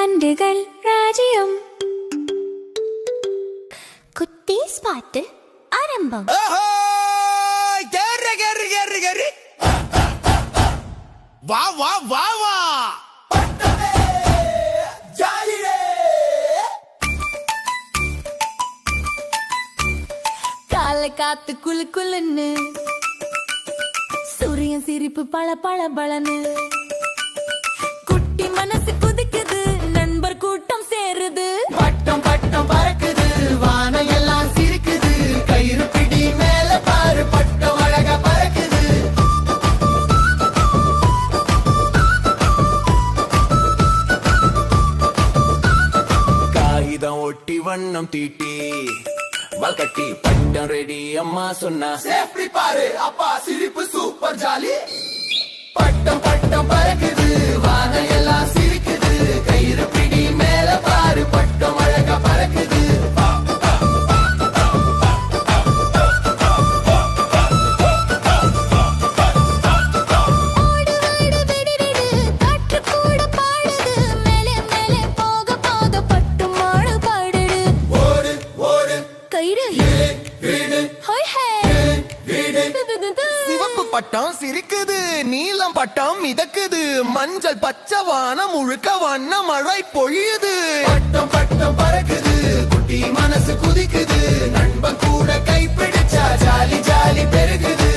வண்டுகள் ராஜ்யம் குட்டீஸ் பாட்டு ஆரம்பம். வா வா வா வா காலை காத்து குளு குளுன்னு சூரியன் சிரிப்பு பல பல பலன்னு குட்டி மனசு குதிக்குது நண்பர் கூட்டம் சேருது பட்டம் பட்டம் பறக்குது வானம் எல்லாம் சிரிக்குது கயிறு பிடி மேல பாரு பட்டம் அழகா பறக்குது காகிதம் ஒட்டி வண்ணம் தீட்டி வல்கட்டி பட்டம் ரெடி அம்மா சொன்னா சேஃப்டி பாரு அப்பா சிரிப்பு சூப்பர் ஜாலி பட்டம் பட்டம் பறக்குது வானம் எல்லாம் சிரிக்குது கயிறு பிடி மேல பாரு பட்டம் அழகா பறக்குது சிவப்பு பட்டம் சிரிக்குது நீலம் பட்டம் மிதக்குது மஞ்சள் பச்சை வானம் முழுக்க வண்ண மழை பொழியுது பட்டம் பட்டம் பறக்குது குட்டி மனசு குதிக்குது நண்பன் கூட கைப்பிடிச்சா ஜாலி ஜாலி பெருகுது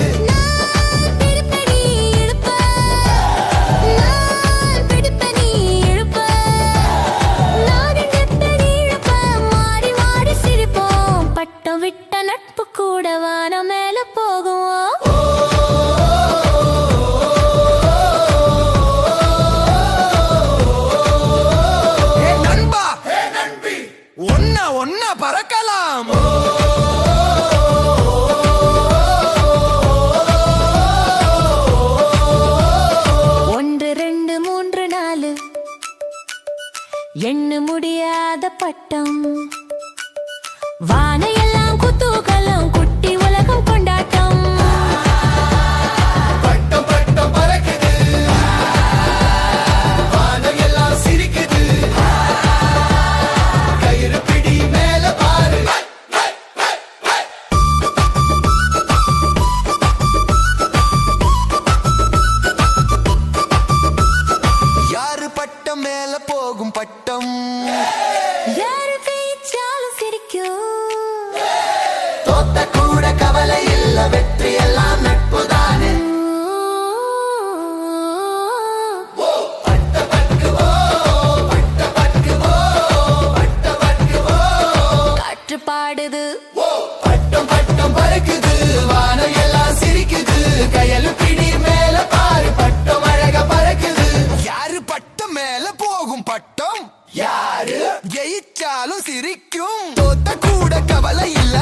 பட்டம் விட்ட நட்பு கூட வானம் மேல போகும். ஒன்னா பறக்கலாம் ஒன்று ரெண்டு மூன்று நாலு எண்ண முடியாத பட்டம் வான எல்லாம் குத்தூகலம் குட்டி உலகம் கொண்டாட்டம் பட்டம் பட்டம் பறக்குது வானம் எல்லாம் சிரிக்குது கயிறு பிடி மேல பாரு யாரு பட்டம் மேல போகும் பட்டம் யாரு பேச்சாலும் சிரிக்கும் தோத்த கூட கவலை இல்ல வெற்றி எல்லாம் நட்பு தானே காற்று பாடுது பட்டம் பட்டம் பறக்குது வானம் எல்லாம் சிரிக்குது கையலு பிடி மேல பாரு பட்டம் அழகா பறக்குது யாரு பட்டம் மேல போகும் பட்டம் யாரு ஜெயிச்சாலும் சிரிக்கும் தோத்த கூட கவலை இல்ல